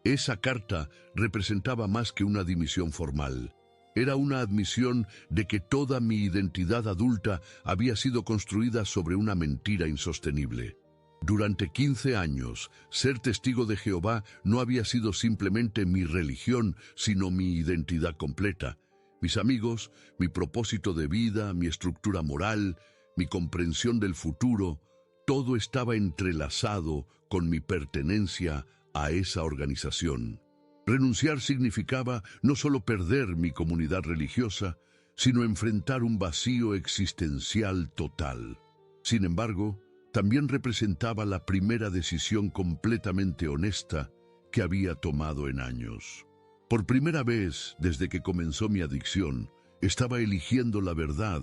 Esa carta representaba más que una dimisión formal. Era una admisión de que toda mi identidad adulta había sido construida sobre una mentira insostenible. Durante 15 años, ser testigo de Jehová no había sido simplemente mi religión, sino mi identidad completa. Mis amigos, mi propósito de vida, mi estructura moral, mi comprensión del futuro, todo estaba entrelazado con mi pertenencia a esa organización. Renunciar significaba no solo perder mi comunidad religiosa, sino enfrentar un vacío existencial total. Sin embargo, también representaba la primera decisión completamente honesta que había tomado en años. Por primera vez desde que comenzó mi adicción, estaba eligiendo la verdad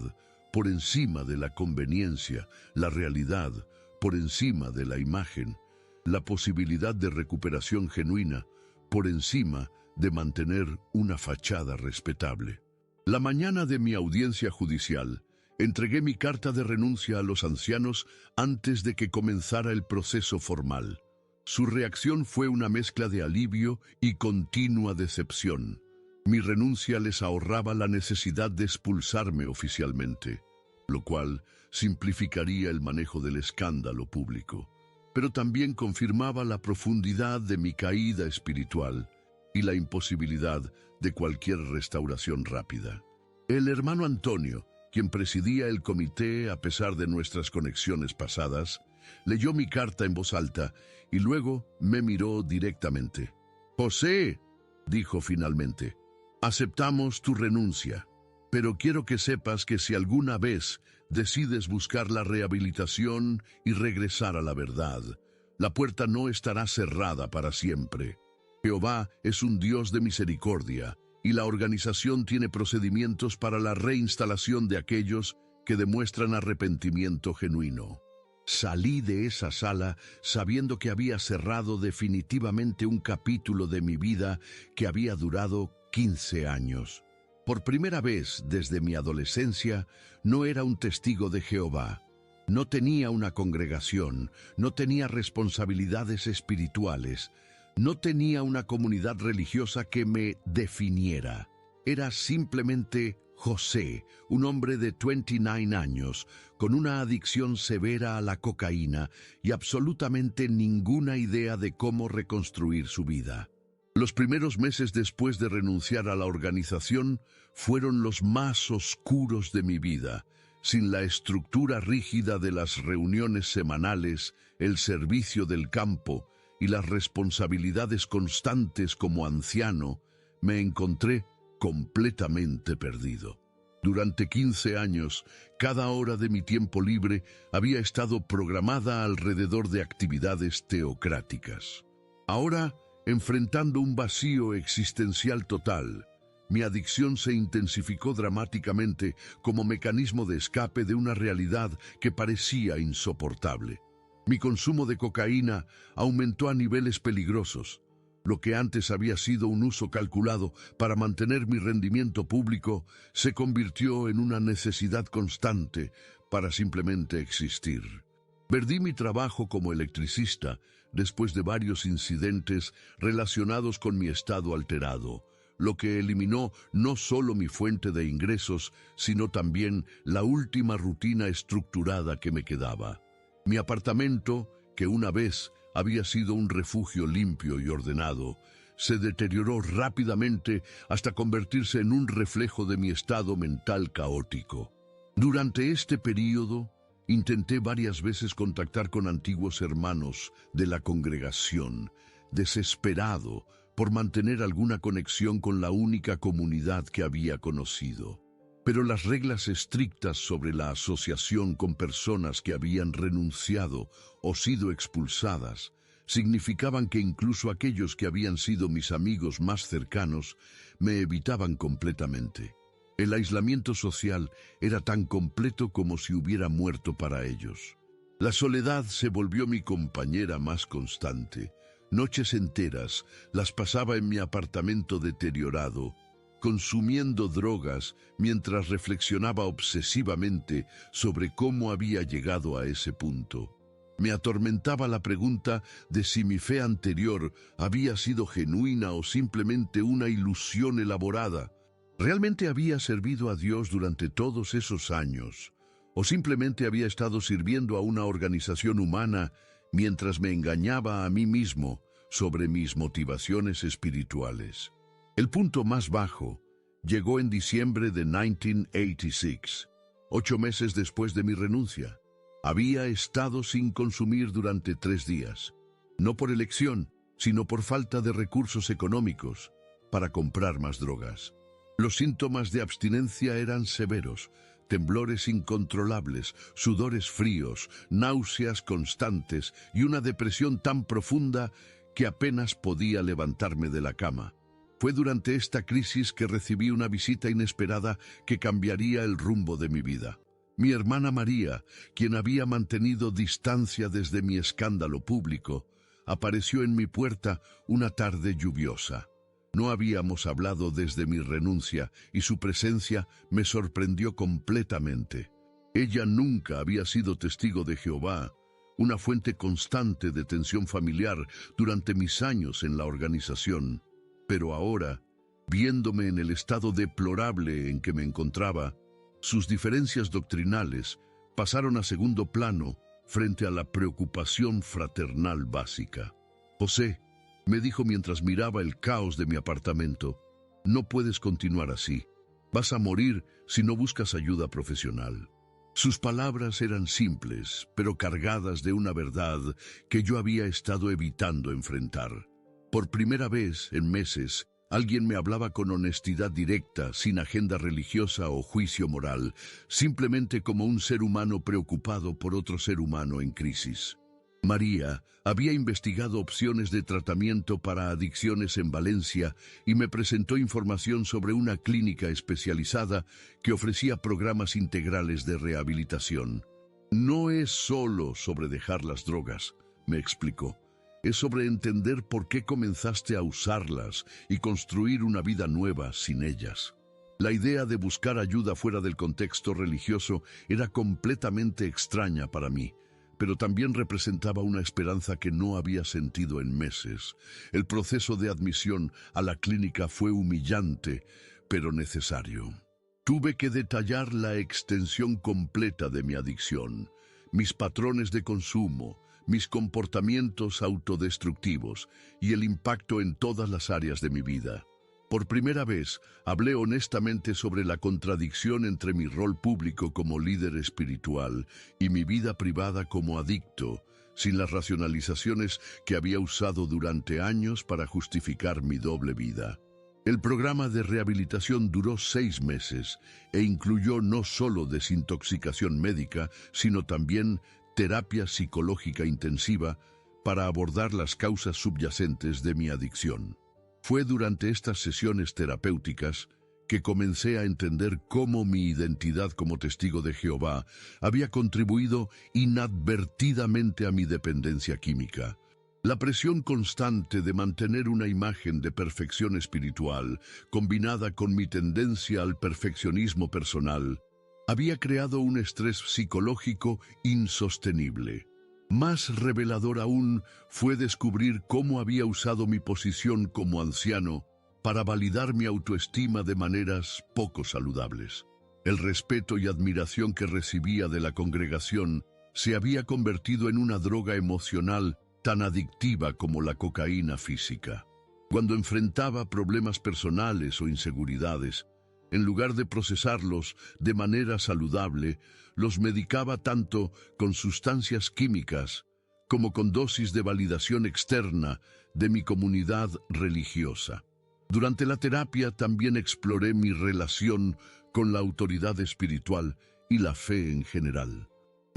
por encima de la conveniencia, la realidad por encima de la imagen, la posibilidad de recuperación genuina por encima de mantener una fachada respetable. La mañana de mi audiencia judicial, entregué mi carta de renuncia a los ancianos antes de que comenzara el proceso formal. Su reacción fue una mezcla de alivio y continua decepción. Mi renuncia les ahorraba la necesidad de expulsarme oficialmente, lo cual simplificaría el manejo del escándalo público, pero también confirmaba la profundidad de mi caída espiritual y la imposibilidad de cualquier restauración rápida. El hermano Antonio, quien presidía el comité a pesar de nuestras conexiones pasadas, leyó mi carta en voz alta y luego me miró directamente. «José», dijo finalmente, «aceptamos tu renuncia, pero quiero que sepas que si alguna vez decides buscar la rehabilitación y regresar a la verdad, la puerta no estará cerrada para siempre. Jehová es un Dios de misericordia, y la organización tiene procedimientos para la reinstalación de aquellos que demuestran arrepentimiento genuino». Salí de esa sala sabiendo que había cerrado definitivamente un capítulo de mi vida que había durado 15 años. Por primera vez desde mi adolescencia, no era un testigo de Jehová. No tenía una congregación, no tenía responsabilidades espirituales, no tenía una comunidad religiosa que me definiera. Era simplemente José, un hombre de 29 años, con una adicción severa a la cocaína y absolutamente ninguna idea de cómo reconstruir su vida. Los primeros meses después de renunciar a la organización fueron los más oscuros de mi vida. Sin la estructura rígida de las reuniones semanales, el servicio del campo y las responsabilidades constantes como anciano, me encontré completamente perdido. Durante 15 años, cada hora de mi tiempo libre había estado programada alrededor de actividades teocráticas. Ahora, enfrentando un vacío existencial total, mi adicción se intensificó dramáticamente como mecanismo de escape de una realidad que parecía insoportable. Mi consumo de cocaína aumentó a niveles peligrosos. Lo que antes había sido un uso calculado para mantener mi rendimiento público se convirtió en una necesidad constante para simplemente existir. Perdí mi trabajo como electricista después de varios incidentes relacionados con mi estado alterado, lo que eliminó no solo mi fuente de ingresos, sino también la última rutina estructurada que me quedaba. Mi apartamento, que una vez había sido un refugio limpio y ordenado, se deterioró rápidamente hasta convertirse en un reflejo de mi estado mental caótico. Durante este período, intenté varias veces contactar con antiguos hermanos de la congregación, desesperado por mantener alguna conexión con la única comunidad que había conocido. Pero las reglas estrictas sobre la asociación con personas que habían renunciado o sido expulsadas significaban que incluso aquellos que habían sido mis amigos más cercanos me evitaban completamente. El aislamiento social era tan completo como si hubiera muerto para ellos. La soledad se volvió mi compañera más constante. Noches enteras las pasaba en mi apartamento deteriorado, consumiendo drogas mientras reflexionaba obsesivamente sobre cómo había llegado a ese punto. Me atormentaba la pregunta de si mi fe anterior había sido genuina o simplemente una ilusión elaborada. ¿Realmente había servido a Dios durante todos esos años? ¿O simplemente había estado sirviendo a una organización humana mientras me engañaba a mí mismo sobre mis motivaciones espirituales? El punto más bajo llegó en diciembre de 1986, 8 meses después de mi renuncia. Había estado sin consumir durante 3 días, no por elección, sino por falta de recursos económicos para comprar más drogas. Los síntomas de abstinencia eran severos: temblores incontrolables, sudores fríos, náuseas constantes y una depresión tan profunda que apenas podía levantarme de la cama. Fue durante esta crisis que recibí una visita inesperada que cambiaría el rumbo de mi vida. Mi hermana María, quien había mantenido distancia desde mi escándalo público, apareció en mi puerta una tarde lluviosa. No habíamos hablado desde mi renuncia y su presencia me sorprendió completamente. Ella nunca había sido testigo de Jehová, una fuente constante de tensión familiar durante mis años en la organización. Pero ahora, viéndome en el estado deplorable en que me encontraba, sus diferencias doctrinales pasaron a segundo plano frente a la preocupación fraternal básica. «José», me dijo mientras miraba el caos de mi apartamento, «no puedes continuar así. Vas a morir si no buscas ayuda profesional». Sus palabras eran simples, pero cargadas de una verdad que yo había estado evitando enfrentar. Por primera vez en meses, alguien me hablaba con honestidad directa, sin agenda religiosa o juicio moral, simplemente como un ser humano preocupado por otro ser humano en crisis. María había investigado opciones de tratamiento para adicciones en Valencia y me presentó información sobre una clínica especializada que ofrecía programas integrales de rehabilitación. «No es solo sobre dejar las drogas», me explicó. «Es sobre entender por qué comenzaste a usarlas y construir una vida nueva sin ellas». La idea de buscar ayuda fuera del contexto religioso era completamente extraña para mí, pero también representaba una esperanza que no había sentido en meses. El proceso de admisión a la clínica fue humillante, pero necesario. Tuve que detallar la extensión completa de mi adicción, mis patrones de consumo, mis comportamientos autodestructivos y el impacto en todas las áreas de mi vida. Por primera vez, hablé honestamente sobre la contradicción entre mi rol público como líder espiritual y mi vida privada como adicto, sin las racionalizaciones que había usado durante años para justificar mi doble vida. El programa de rehabilitación duró 6 meses e incluyó no solo desintoxicación médica, sino también terapia psicológica intensiva para abordar las causas subyacentes de mi adicción. Fue durante estas sesiones terapéuticas que comencé a entender cómo mi identidad como testigo de Jehová había contribuido inadvertidamente a mi dependencia química. La presión constante de mantener una imagen de perfección espiritual, combinada con mi tendencia al perfeccionismo personal, había creado un estrés psicológico insostenible. Más revelador aún fue descubrir cómo había usado mi posición como anciano para validar mi autoestima de maneras poco saludables. El respeto y admiración que recibía de la congregación se había convertido en una droga emocional tan adictiva como la cocaína física. Cuando enfrentaba problemas personales o inseguridades, en lugar de procesarlos de manera saludable, los medicaba tanto con sustancias químicas como con dosis de validación externa de mi comunidad religiosa. Durante la terapia también exploré mi relación con la autoridad espiritual y la fe en general.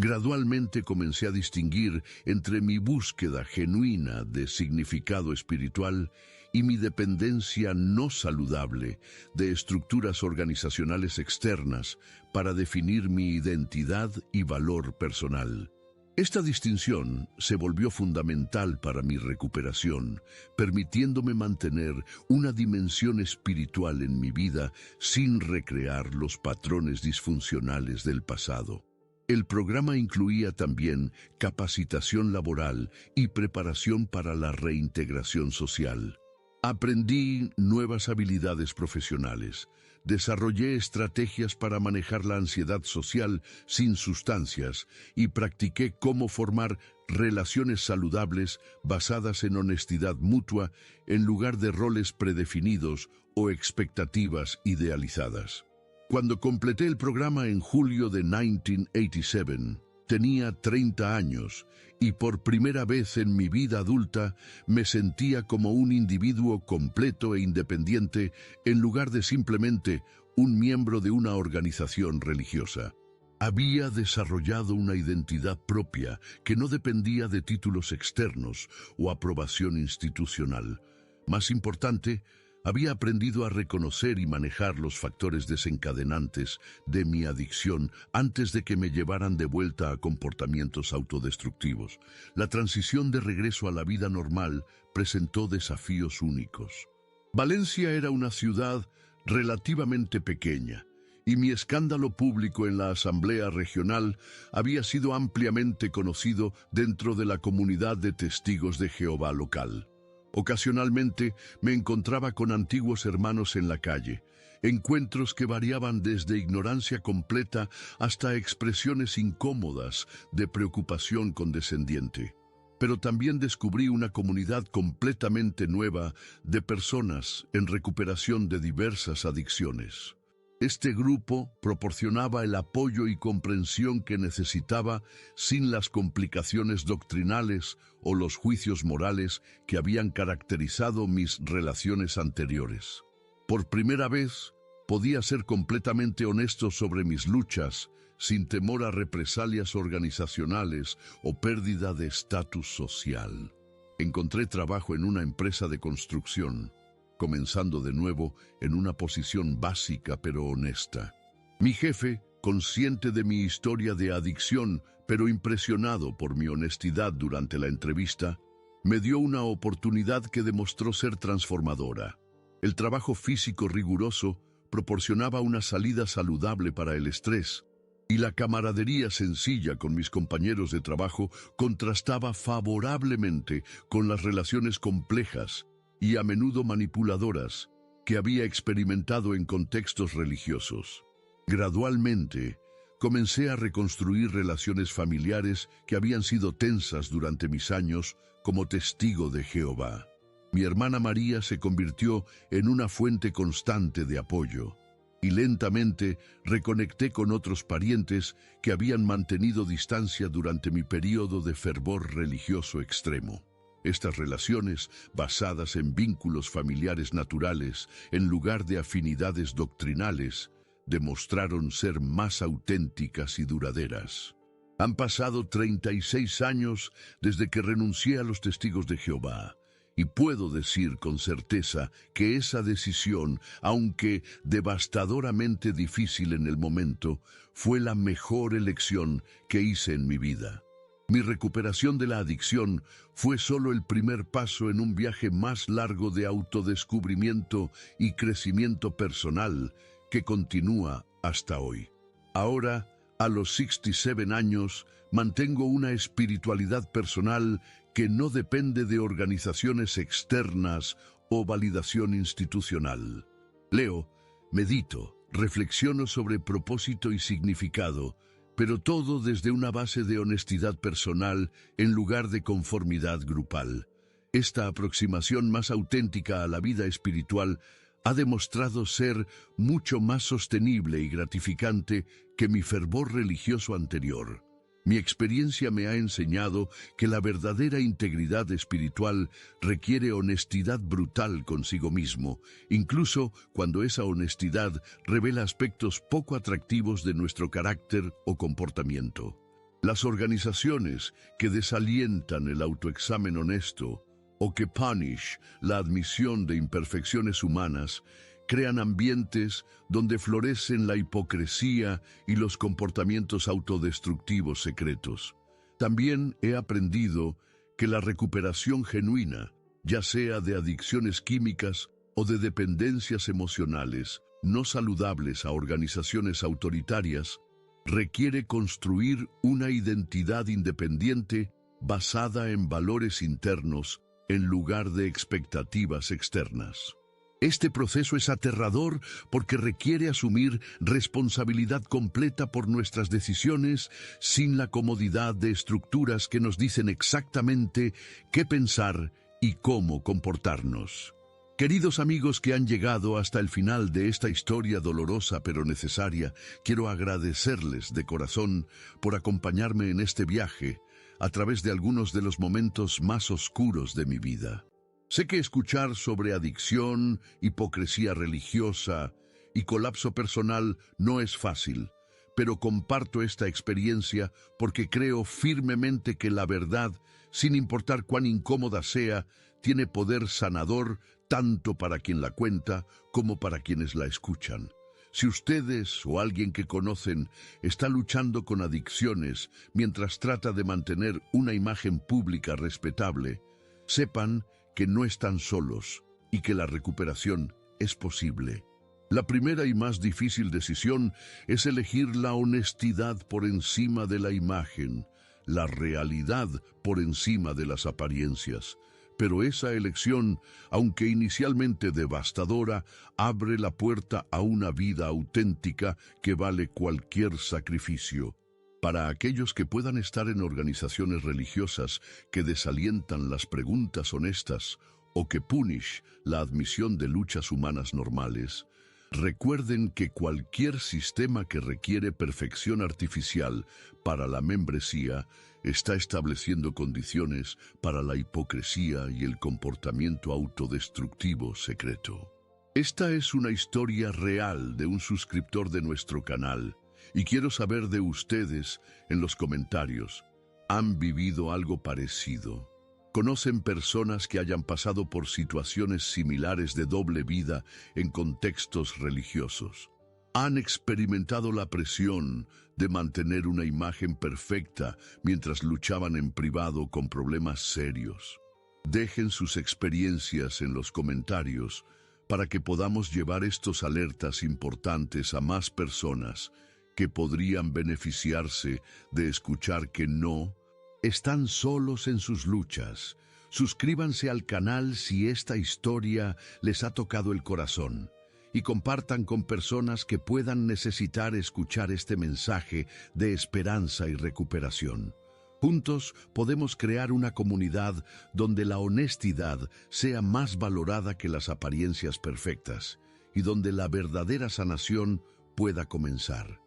Gradualmente comencé a distinguir entre mi búsqueda genuina de significado espiritual y mi dependencia no saludable de estructuras organizacionales externas para definir mi identidad y valor personal. Esta distinción se volvió fundamental para mi recuperación, permitiéndome mantener una dimensión espiritual en mi vida sin recrear los patrones disfuncionales del pasado. El programa incluía también capacitación laboral y preparación para la reintegración social. Aprendí nuevas habilidades profesionales, desarrollé estrategias para manejar la ansiedad social sin sustancias y practiqué cómo formar relaciones saludables basadas en honestidad mutua en lugar de roles predefinidos o expectativas idealizadas. Cuando completé el programa en julio de 1987, tenía 30 años y por primera vez en mi vida adulta me sentía como un individuo completo e independiente en lugar de simplemente un miembro de una organización religiosa. Había desarrollado una identidad propia que no dependía de títulos externos o aprobación institucional. Más importante, había aprendido a reconocer y manejar los factores desencadenantes de mi adicción antes de que me llevaran de vuelta a comportamientos autodestructivos. La transición de regreso a la vida normal presentó desafíos únicos. Valencia era una ciudad relativamente pequeña, y mi escándalo público en la Asamblea Regional había sido ampliamente conocido dentro de la comunidad de testigos de Jehová local. Ocasionalmente me encontraba con antiguos hermanos en la calle, encuentros que variaban desde ignorancia completa hasta expresiones incómodas de preocupación condescendiente. Pero también descubrí una comunidad completamente nueva de personas en recuperación de diversas adicciones. Este grupo proporcionaba el apoyo y comprensión que necesitaba sin las complicaciones doctrinales o los juicios morales que habían caracterizado mis relaciones anteriores. Por primera vez, podía ser completamente honesto sobre mis luchas, sin temor a represalias organizacionales o pérdida de estatus social. Encontré trabajo en una empresa de construcción, comenzando de nuevo en una posición básica pero honesta. Mi jefe, consciente de mi historia de adicción, pero impresionado por mi honestidad durante la entrevista, me dio una oportunidad que demostró ser transformadora. El trabajo físico riguroso proporcionaba una salida saludable para el estrés, y la camaradería sencilla con mis compañeros de trabajo contrastaba favorablemente con las relaciones complejas y a menudo manipuladoras que había experimentado en contextos religiosos. Gradualmente, comencé a reconstruir relaciones familiares que habían sido tensas durante mis años como testigo de Jehová. Mi hermana María se convirtió en una fuente constante de apoyo, y lentamente reconecté con otros parientes que habían mantenido distancia durante mi periodo de fervor religioso extremo. Estas relaciones, basadas en vínculos familiares naturales en lugar de afinidades doctrinales, demostraron ser más auténticas y duraderas. Han pasado 36 años desde que renuncié a los Testigos de Jehová, Y puedo decir con certeza que esa decisión, aunque devastadoramente difícil en el momento, fue la mejor elección que hice en mi vida. Mi recuperación de la adicción fue solo el primer paso en un viaje más largo de autodescubrimiento y crecimiento personal que continúa hasta hoy. Ahora, a los 67 años, mantengo una espiritualidad personal que no depende de organizaciones externas o validación institucional. Leo, medito, reflexiono sobre propósito y significado, pero todo desde una base de honestidad personal en lugar de conformidad grupal. Esta aproximación más auténtica a la vida espiritual ha demostrado ser mucho más sostenible y gratificante que mi fervor religioso anterior. Mi experiencia me ha enseñado que la verdadera integridad espiritual requiere honestidad brutal consigo mismo, incluso cuando esa honestidad revela aspectos poco atractivos de nuestro carácter o comportamiento. Las organizaciones que desalientan el autoexamen honesto o que punish la admisión de imperfecciones humanas crean ambientes donde florecen la hipocresía y los comportamientos autodestructivos secretos. También he aprendido que la recuperación genuina, ya sea de adicciones químicas o de dependencias emocionales no saludables a organizaciones autoritarias, requiere construir una identidad independiente basada en valores internos en lugar de expectativas externas. Este proceso es aterrador porque requiere asumir responsabilidad completa por nuestras decisiones sin la comodidad de estructuras que nos dicen exactamente qué pensar y cómo comportarnos. Queridos amigos que han llegado hasta el final de esta historia dolorosa pero necesaria, quiero agradecerles de corazón por acompañarme en este viaje a través de algunos de los momentos más oscuros de mi vida. Sé que escuchar sobre adicción, hipocresía religiosa y colapso personal no es fácil, pero comparto esta experiencia porque creo firmemente que la verdad, sin importar cuán incómoda sea, tiene poder sanador tanto para quien la cuenta como para quienes la escuchan. Si ustedes o alguien que conocen está luchando con adicciones mientras trata de mantener una imagen pública respetable, sepan que no están solos y que la recuperación es posible. La primera y más difícil decisión es elegir la honestidad por encima de la imagen, la realidad por encima de las apariencias. Pero esa elección, aunque inicialmente devastadora, abre la puerta a una vida auténtica que vale cualquier sacrificio. Para aquellos que puedan estar en organizaciones religiosas que desalientan las preguntas honestas o que punish la admisión de luchas humanas normales, recuerden que cualquier sistema que requiere perfección artificial para la membresía está estableciendo condiciones para la hipocresía y el comportamiento autodestructivo secreto. Esta es una historia real de un suscriptor de nuestro canal y quiero saber de ustedes en los comentarios. ¿Han vivido algo parecido? ¿Conocen personas que hayan pasado por situaciones similares de doble vida en contextos religiosos? ¿Han experimentado la presión de mantener una imagen perfecta mientras luchaban en privado con problemas serios? Dejen sus experiencias en los comentarios para que podamos llevar estos alertas importantes a más personas que podrían beneficiarse de escuchar que no están solos en sus luchas. Suscríbanse al canal si esta historia les ha tocado el corazón y compartan con personas que puedan necesitar escuchar este mensaje de esperanza y recuperación. Juntos podemos crear una comunidad donde la honestidad sea más valorada que las apariencias perfectas y donde la verdadera sanación pueda comenzar.